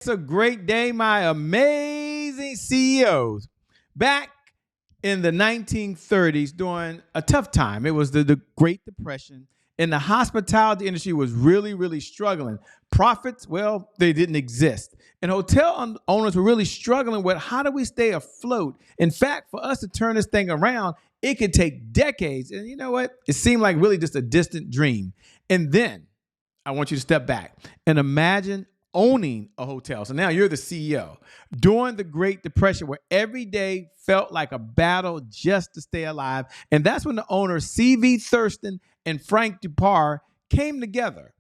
It's a great day, my amazing CEOs. Back in the 1930s, during a tough time, it was the Great Depression, and the hospitality industry was really, really struggling. Profits, well, they didn't exist. And owners were really struggling with how do we stay afloat? In fact, for us to turn this thing around, it could take decades. And you know what? It seemed like really just a distant dream. And then I want you to step back and imagine owning a hotel. So now you're the CEO. During the Great Depression, where every day felt like a battle just to stay alive. And that's when the owners, C.V. Thurston and Frank Dupar, came together.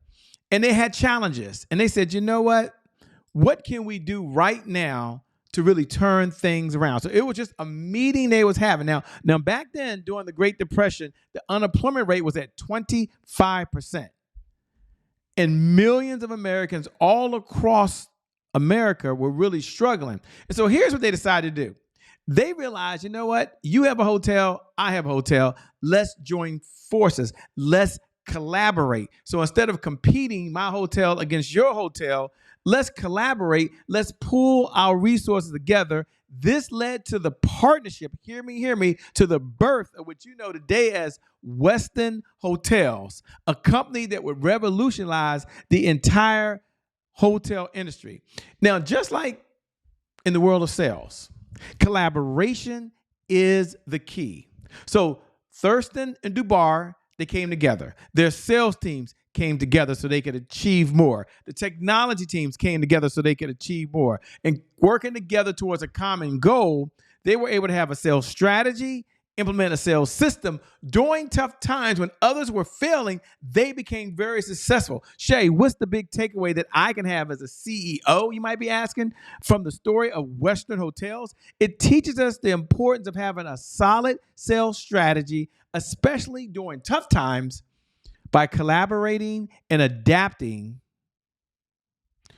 And they had challenges. And they said, you know what? What can we do right now to really turn things around? So it was just a meeting they was having. Now back then, during the Great Depression, the unemployment rate was at 25%. And millions of Americans all across America were really struggling. And so here's what they decided to do. They realized, you know what? You have a hotel, I have a hotel. Let's join forces. Let's collaborate. So instead of competing my hotel against your hotel, let's collaborate. Let's pool our resources together. This led to the partnership, hear me, to the birth of what you know today as Westin Hotels, a company that would revolutionize the entire hotel industry. Now, just like in the world of sales, collaboration is the key. So Thurston and Dupar, they came together. Their sales teams came together so they could achieve more. The technology teams came together so they could achieve more. And working together towards a common goal, they were able to have a sales strategy, implement a sales system. During tough times when others were failing, they became very successful. Shay, what's the big takeaway that I can have as a CEO, you might be asking, from the story of Westin Hotels? It teaches us the importance of having a solid sales strategy, especially during tough times, by collaborating and adapting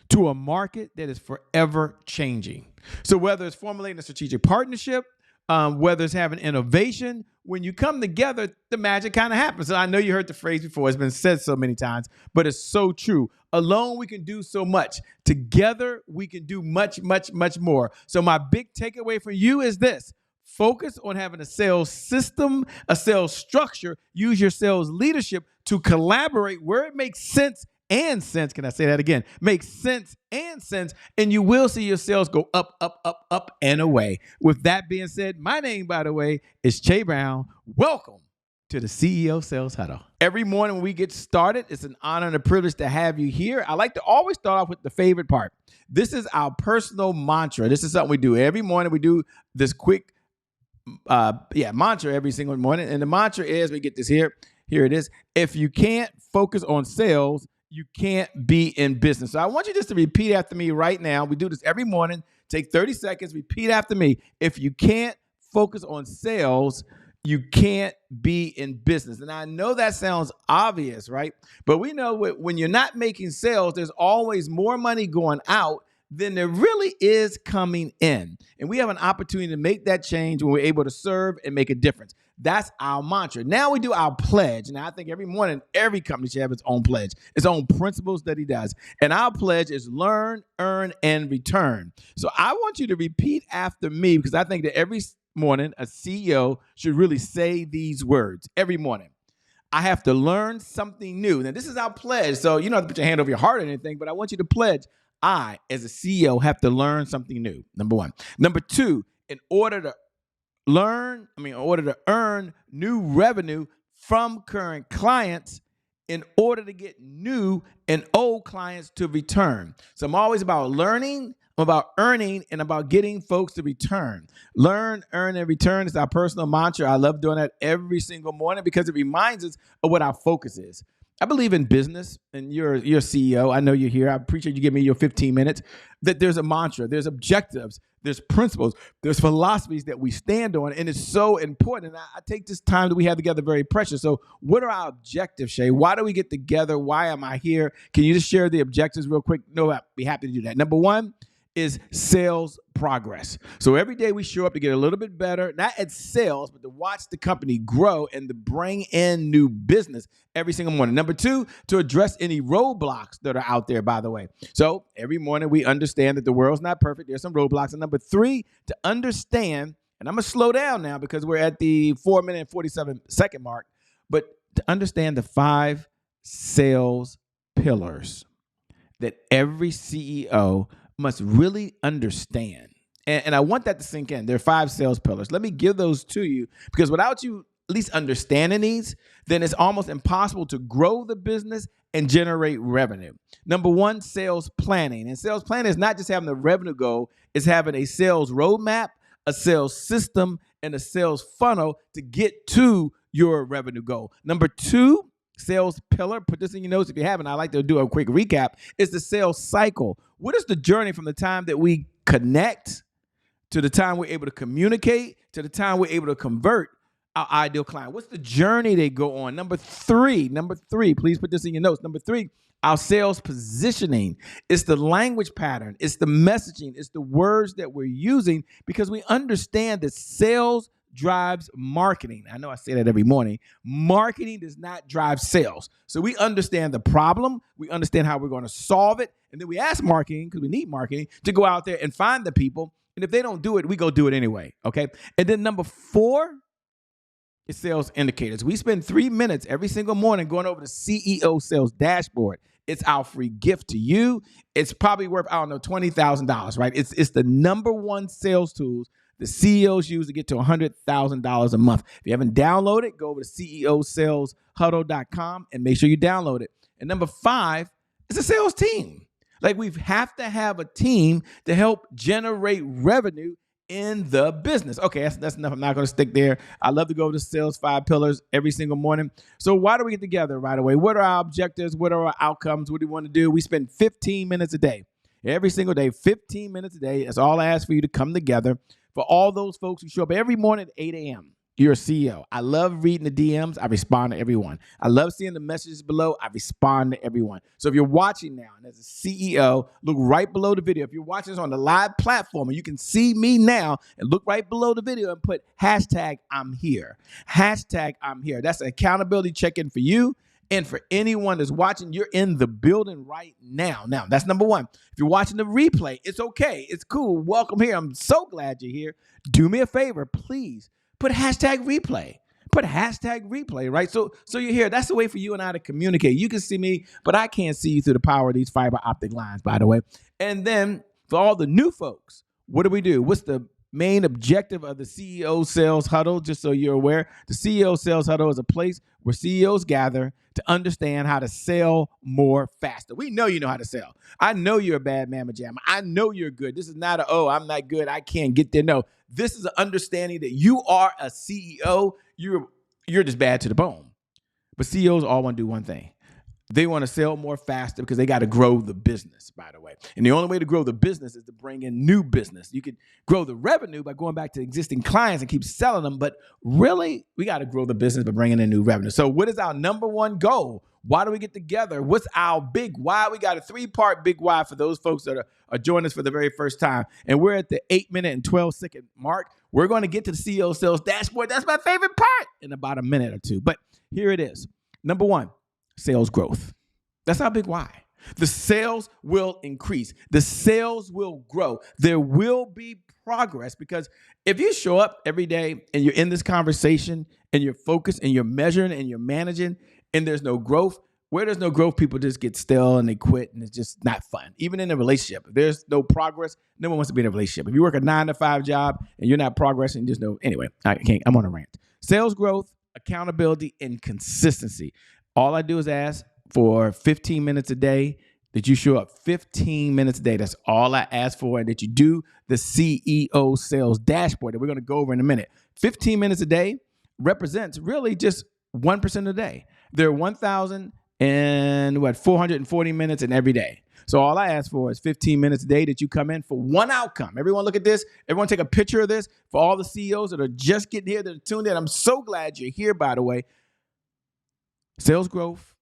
to a market that is forever changing. So whether it's formulating a strategic partnership, whether it's having innovation, when you come together, the magic kind of happens. So I know you heard the phrase before. It's been said so many times, but it's so true. Alone, we can do so much. Together, we can do much, much, much more. So my big takeaway for you is this. Focus on having a sales system, a sales structure. Use your sales leadership to collaborate where it makes sense and sense. Can I say that again? Makes sense and sense, and you will see your sales go up, up, up, up, and away. With that being said, my name, by the way, is Che Brown. Welcome to the CEO Sales Huddle. Every morning when we get started, it's an honor and a privilege to have you here. I like to always start off with the favorite part. This is our personal mantra. This is something we do every morning. We do this quick mantra every single morning. And the mantra is, we get this here. Here it is. If you can't focus on sales, you can't be in business. So I want you just to repeat after me right now. We do this every morning. Take 30 seconds. Repeat after me. If you can't focus on sales, you can't be in business. And I know that sounds obvious, right? But we know when you're not making sales, there's always more money going out than there really is coming in. And we have an opportunity to make that change when we're able to serve and make a difference. That's our mantra. Now we do our pledge. And I think every morning, every company should have its own pledge, its own principles that he does. And our pledge is learn, earn, and return. So I want you to repeat after me, because I think that every morning a CEO should really say these words every morning. I have to learn something new. Now, this is our pledge. So you don't have to put your hand over your heart or anything, but I want you to pledge. I, as a CEO, have to learn something new, number one. Number two, in order to earn new revenue from current clients, in order to get new and old clients to return. So I'm always about learning, I'm about earning, and about getting folks to return. Learn, earn, and return is our personal mantra. I love doing that every single morning because it reminds us of what our focus is. I believe in business, and you're a CEO. I know you're here. I appreciate you giving me your 15 minutes. That there's a mantra, there's objectives, there's principles, there's philosophies that we stand on, and it's so important. And I take this time that we have together very precious. So what are our objectives, Shay? Why do we get together? Why am I here? Can you just share the objectives real quick? No, I'd be happy to do that. Number one is sales progress. So every day we show up to get a little bit better, not at sales, but to watch the company grow and to bring in new business every single morning. Number two, to address any roadblocks that are out there, by the way. So every morning we understand that the world's not perfect. There's some roadblocks. And number three, to understand, and I'm going to slow down now because we're at the 4 minute and 47-second mark, but to understand the 5 sales pillars that every CEO must really understand. And I want that to sink in. There are 5 sales pillars. Let me give those to you because without you at least understanding these, then it's almost impossible to grow the business and generate revenue. Number 1, sales planning. And sales planning is not just having the revenue goal, it's having a sales roadmap, a sales system, and a sales funnel to get to your revenue goal. Number 2, sales pillar, put this in your notes if you haven't. I like to do a quick recap. Is the sales cycle. What is the journey from the time that we connect to the time we're able to communicate to the time we're able to convert our ideal client? What's the journey they go on? Number three, please put this in your notes. Number 3, our sales positioning. It's the language pattern. It's the messaging. It's the words that we're using because we understand that sales drives marketing. I know I say that every morning. Marketing does not drive sales. So we understand the problem. We understand how we're going to solve it. And then we ask marketing, because we need marketing, to go out there and find the people. And if they don't do it, we go do it anyway. Okay. And then number 4 is sales indicators. We spend 3 minutes every single morning going over the CEO sales dashboard. It's our free gift to you. It's probably worth, I don't know, $20,000, right? It's the number 1 sales tools the CEOs use to get to $100,000 a month. If you haven't downloaded it, go over to ceosaleshuddle.com and make sure you download it. And number 5 is a sales team. Like we have to have a team to help generate revenue in the business. Okay, that's enough. I'm not going to stick there. I love to go over the sales 5 pillars every single morning. So why do we get together right away? What are our objectives? What are our outcomes? What do we want to do? We spend 15 minutes a day. Every single day, 15 minutes a day. That's all I ask for you to come together. For all those folks who show up every morning at 8 a.m., you're a CEO. I love reading the DMs. I respond to everyone. I love seeing the messages below. I respond to everyone. So if you're watching now and as a CEO, look right below the video. If you're watching this on the live platform and you can see me now and look right below the video and put hashtag I'm here. Hashtag I'm here. That's an accountability check-in for you. And for anyone that's watching, you're in the building right now. Now, that's number 1. If you're watching the replay, it's okay. It's cool. Welcome here. I'm so glad you're here. Do me a favor, please. Put hashtag replay. Put hashtag replay, right? So you're here. That's the way for you and I to communicate. You can see me, but I can't see you through the power of these fiber optic lines, by the way. And then for all the new folks, what do? What's the main objective of the CEO Sales Huddle? Just so you're aware, the CEO Sales Huddle is a place where CEOs gather to understand how to sell more faster. We know you know how to sell. I know you're a bad mamma jamma. I know you're good. This is not I'm not good. I can't get there. No, this is an understanding that you are a CEO. You're just bad to the bone. But CEOs all want to do one thing. They want to sell more faster because they got to grow the business, by the way. And the only way to grow the business is to bring in new business. You could grow the revenue by going back to existing clients and keep selling them. But really, we got to grow the business by bringing in new revenue. So what is our number 1 goal? Why do we get together? What's our big why? We got a 3-part big why for those folks that are joining us for the very first time. And we're at the 8 minute and 12-second mark. We're going to get to the CEO Sales Dashboard. That's my favorite part in about a minute or 2. But here it is. Number 1. Sales growth. That's our big why. The sales will increase. The sales will grow. There will be progress because if you show up every day and you're in this conversation and you're focused and you're measuring and you're managing and there's no growth, where there's no growth, people just get stale and they quit and it's just not fun. Even in a relationship, if there's no progress, no one wants to be in a relationship. If you work a 9-to-5 job and you're not progressing, anyway, I'm on a rant. Sales growth, accountability, and consistency. All I do is ask for 15 minutes a day, that you show up 15 minutes a day. That's all I ask for, and that you do the CEO Sales Dashboard that we're going to go over in a minute. 15 minutes a day represents really just 1% of the day. There are 1,440 minutes in every day. So all I ask for is 15 minutes a day that you come in for one outcome. Everyone look at this. Everyone take a picture of this. For all the CEOs that are just getting here, that are tuned in, I'm so glad you're here, by the way. Sales growth,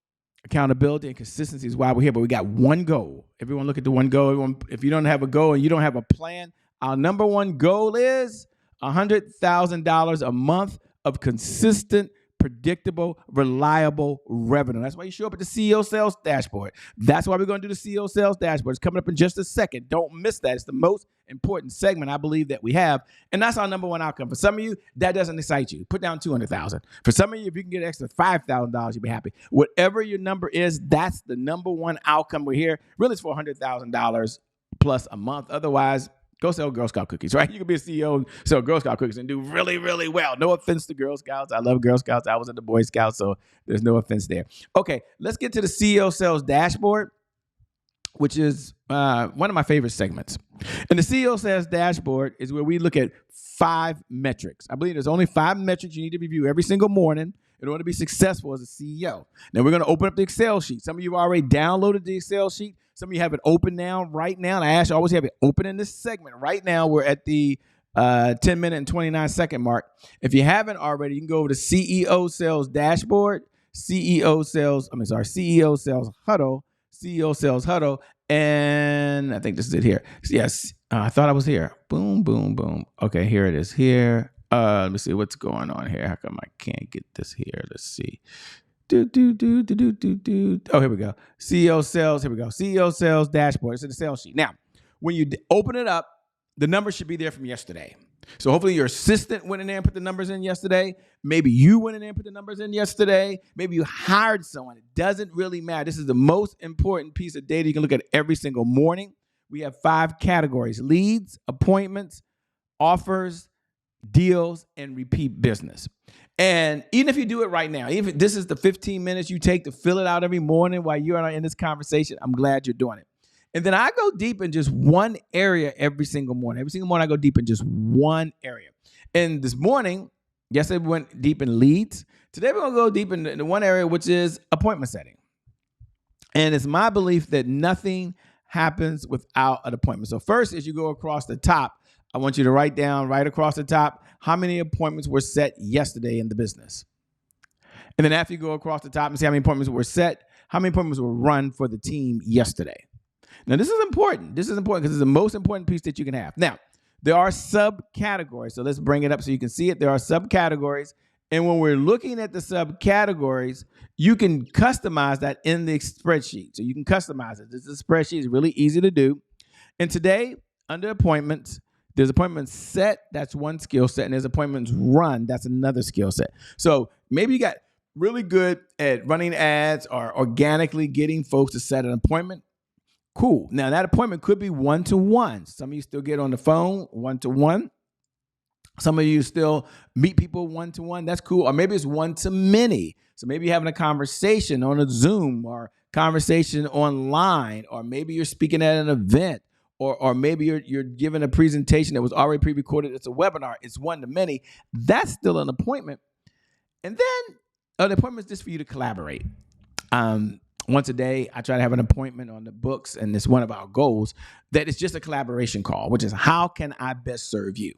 Accountability and consistency is why we're here, but we got one goal. Everyone look at the one goal. Everyone, if you don't have a goal and you don't have a plan, our number one goal is $100,000 a month of consistent, predictable, reliable revenue. That's why you show up at the CEO Sales Dashboard. That's why we're going to do the CEO Sales Dashboard. It's coming up in just a second. Don't miss that. It's the most important segment I believe that we have, and that's our number one outcome. For some of you, that doesn't excite you. Put down $200,000. For some of you, if you can get an extra $5,000, you'll be happy. Whatever your number is, that's the number one outcome. We're here. Really, it's for $100,000 plus a month. Otherwise, go sell Girl Scout cookies, right? You can be a CEO and sell Girl Scout cookies and do really, really well. No offense to Girl Scouts. I love Girl Scouts. I was in the Boy Scouts, so there's no offense there. Okay, let's get to the CEO Sales Dashboard, which is one of my favorite segments. And the CEO Sales Dashboard is where we look at 5 metrics. I believe there's only 5 metrics you need to review every single morning in order to be successful as a CEO. Now, we're going to open up the Excel sheet. Some of you have already downloaded the Excel sheet. Some of you have it open now, right now. And I ask you always have it open in this segment. Right now, we're at the 10-minute and 29-second mark. If you haven't already, you can go over to CEO Sales Dashboard, CEO Sales Huddle, CEO Sales Huddle, and I think this is it here. Yes, I thought I was here. Boom, boom, boom. Okay, here it is here. Let me see what's going on here. How come I can't get this here? Let's see. Oh, here we go. CEO Sales. Here we go. CEO Sales Dashboard. It's in the sales sheet. Now, when you open it up, the numbers should be there from yesterday. So hopefully your assistant went in there and put the numbers in yesterday. Maybe you went in there and put the numbers in yesterday. Maybe you hired someone. It doesn't really matter. This is the most important piece of data you can look at every single morning. We have 5 categories: leads, appointments, offers, deals, and repeat business. And even if you do it right now, even if this is the 15 minutes you take to fill it out every morning while you're in this conversation, I'm glad you're doing it. And then I go deep in just one area every single morning. Every single morning I go deep in just one area. And this morning, yesterday we went deep in leads. Today we're going to go deep in one area, which is appointment setting. And it's my belief that nothing happens without an appointment. So first, as you go across the top, I want you to write down right across the top how many appointments were set yesterday in the business. And then after you go across the top and see how many appointments were set, how many appointments were run for the team yesterday. Now, this is important. This is important because it's the most important piece that you can have. Now, there are subcategories. So let's bring it up so you can see it. There are subcategories. And when we're looking at the subcategories, you can customize that in the spreadsheet. So you can customize it. This is a spreadsheet. It's really easy to do. And today, under appointments, there's appointments set, that's one skill set, and there's appointments run, that's another skill set. So maybe you got really good at running ads or organically getting folks to set an appointment. Cool. Now, that appointment could be one-to-one. Some of you still get on the phone one-to-one. Some of you still meet people one-to-one. That's cool. Or maybe it's one-to-many. So maybe you're having a conversation on a Zoom or conversation online, or maybe you're speaking at an event. Or maybe you're giving a presentation that was already pre-recorded. It's a webinar. It's one-to-many. That's still an appointment. And then the appointment is just for you to collaborate. Once a day, I try to have an appointment on the books, and it's one of our goals, that it's just a collaboration call, which is how can I best serve you?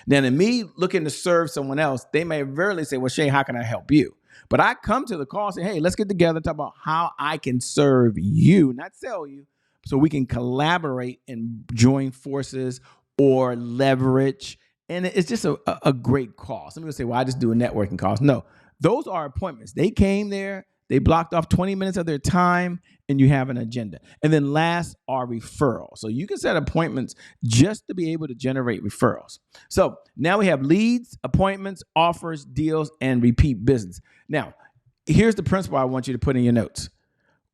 Now, in me looking to serve someone else, they may rarely say, well, Shay, how can I help you? But I come to the call and say, hey, let's get together and talk about how I can serve you, not sell you, so we can collaborate and join forces or leverage. And it's just a great call. Some people say, well, I just do a networking call. No, those are appointments. They came there, they blocked off 20 minutes of their time, and you have an agenda. And then last are referrals. So you can set appointments just to be able to generate referrals. So now we have leads, appointments, offers, deals, and repeat business. Now, here's the principle I want you to put in your notes.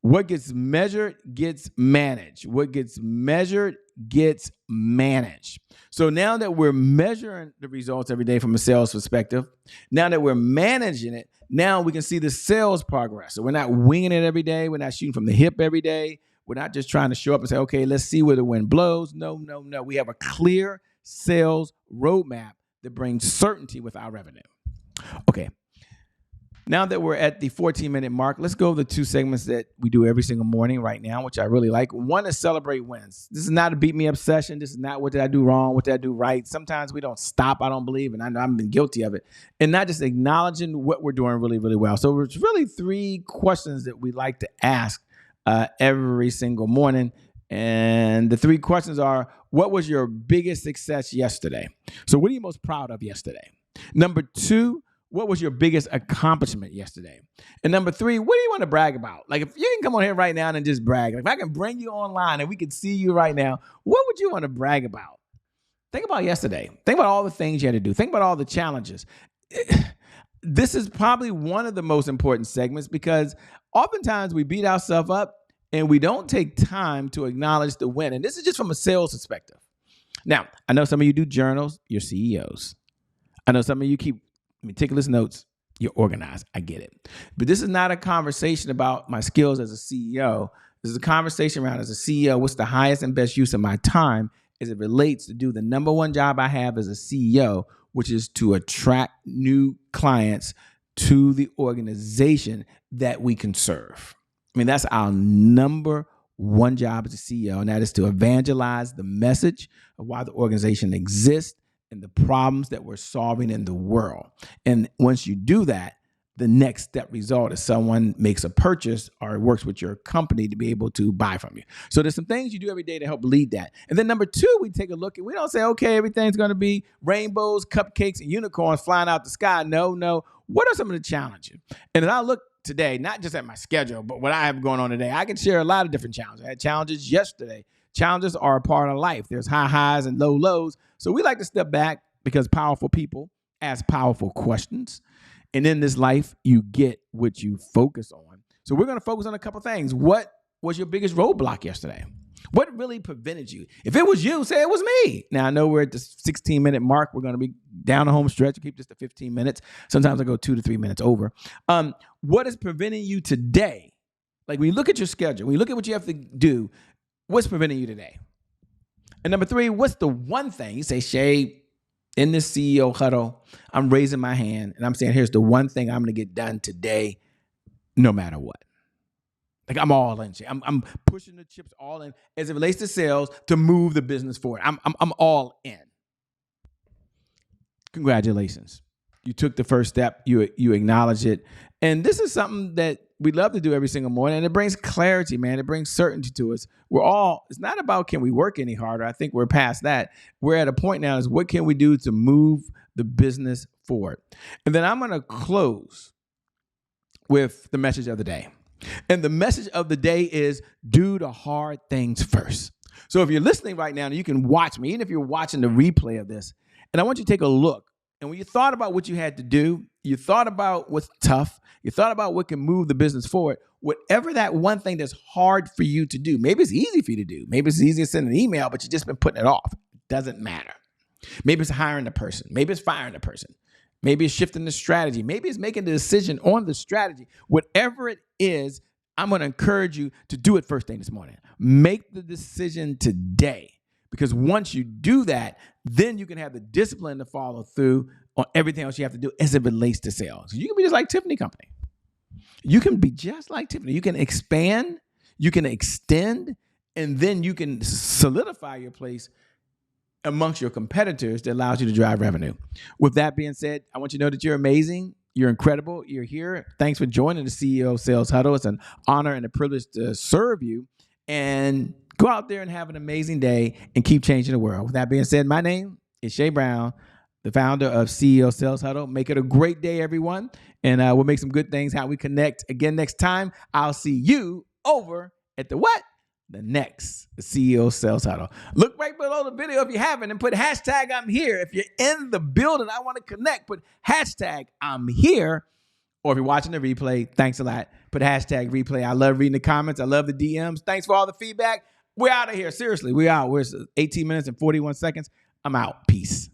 What gets measured gets managed. What gets measured gets managed. So now that we're measuring the results every day from a sales perspective, now that we're managing it, now we can see the sales progress. So we're not winging it every day. We're not shooting from the hip every day. We're not just trying to show up and say, okay, let's see where the wind blows. No. We have a clear sales roadmap that brings certainty with our revenue. Okay. Now that we're at the 14-minute mark, let's go over the two segments that we do every single morning right now, which I really like. One is celebrate wins. This is not a beat me up session. This is not what did I do wrong, what did I do right. Sometimes we don't stop, I don't believe, and I know I've been guilty of it. And not just acknowledging what we're doing really, really well. So it's really three questions that we like to ask every single morning. And the three questions are, what was your biggest success yesterday? So what are you most proud of yesterday? Number two, what was your biggest accomplishment yesterday? And number three, what do you want to brag about? Like, if you can come on here right now and just brag, like if I can bring you online and we can see you right now, what would you want to brag about? Think about yesterday. Think about all the things you had to do. Think about all the challenges. This is probably one of the most important segments because oftentimes we beat ourselves up and we don't take time to acknowledge the win. And this is just from a sales perspective. Now, I know some of you do journals, you're CEOs. I know some of you keep meticulous notes, you're organized. I get it. But this is not a conversation about my skills as a CEO. This is a conversation around, as a CEO, what's the highest and best use of my time as it relates to do the number one job I have as a CEO, which is to attract new clients to the organization that we can serve. I mean, that's our number one job as a CEO, and that is to evangelize the message of why the organization exists and the problems that we're solving in the world. And once you do that, the next step result is someone makes a purchase or works with your company to be able to buy from you. So there's some things you do every day to help lead that. And then number two, we take a look and we don't say, okay, everything's going to be rainbows, cupcakes, and unicorns flying out the sky. No. What are some of the challenges? And as I look today, not just at my schedule, but what I have going on today, I can share a lot of different challenges. I had challenges yesterday. Challenges are a part of life. There's high highs and low lows. So we like to step back because powerful people ask powerful questions. And in this life, you get what you focus on. So we're going to focus on a couple things. What was your biggest roadblock yesterday? What really prevented you? If it was you, say it was me. Now, I know we're at the 16-minute mark. We're going to be down the home stretch. We'll keep this to 15 minutes. Sometimes I go 2 to 3 minutes over. What is preventing you today? Like when you look at your schedule, when you look at what you have to do, what's preventing you today? And number three, what's the one thing? You say, Shay, in this CEO huddle, I'm raising my hand and I'm saying, here's the one thing I'm going to get done today, no matter what. Like I'm all in. I'm pushing the chips all in as it relates to sales to move the business forward. I'm all in. Congratulations. You took the first step. You acknowledge it. And this is something that we love to do every single morning. And it brings clarity, man. It brings certainty to us. It's not about can we work any harder. I think we're past that. We're at a point now is what can we do to move the business forward? And then I'm going to close with the message of the day. And the message of the day is do the hard things first. So if you're listening right now, and you can watch me, even if you're watching the replay of this, and I want you to take a look. And when you thought about what you had to do, you thought about what's tough, you thought about what can move the business forward, whatever that one thing that's hard for you to do, maybe it's easy for you to do. Maybe it's easy to send an email, but you've just been putting it off. It doesn't matter. Maybe it's hiring a person. Maybe it's firing a person. Maybe it's shifting the strategy. Maybe it's making the decision on the strategy. Whatever it is, I'm going to encourage you to do it first thing this morning. Make the decision today. Because once you do that, then you can have the discipline to follow through on everything else you have to do as it relates to sales. You can be just like Tiffany Company. You can be just like Tiffany. You can expand, you can extend, and then you can solidify your place amongst your competitors that allows you to drive revenue. With that being said, I want you to know that you're amazing. You're incredible. You're here. Thanks for joining the CEO Sales Huddle. It's an honor and a privilege to serve you. And go out there and have an amazing day and keep changing the world. With that being said, my name is Shay Brown, the founder of CEO Sales Huddle. Make it a great day, everyone. And we'll make some good things how we connect again next time. I'll see you over at the what? The next CEO Sales Huddle. Look right below the video if you haven't and put hashtag I'm here. If you're in the building, I want to connect, put hashtag I'm here. Or if you're watching the replay, thanks a lot. Put hashtag replay. I love reading the comments. I love the DMs. Thanks for all the feedback. We're out of here. Seriously, we're out. We're 18 minutes and 41 seconds. I'm out. Peace.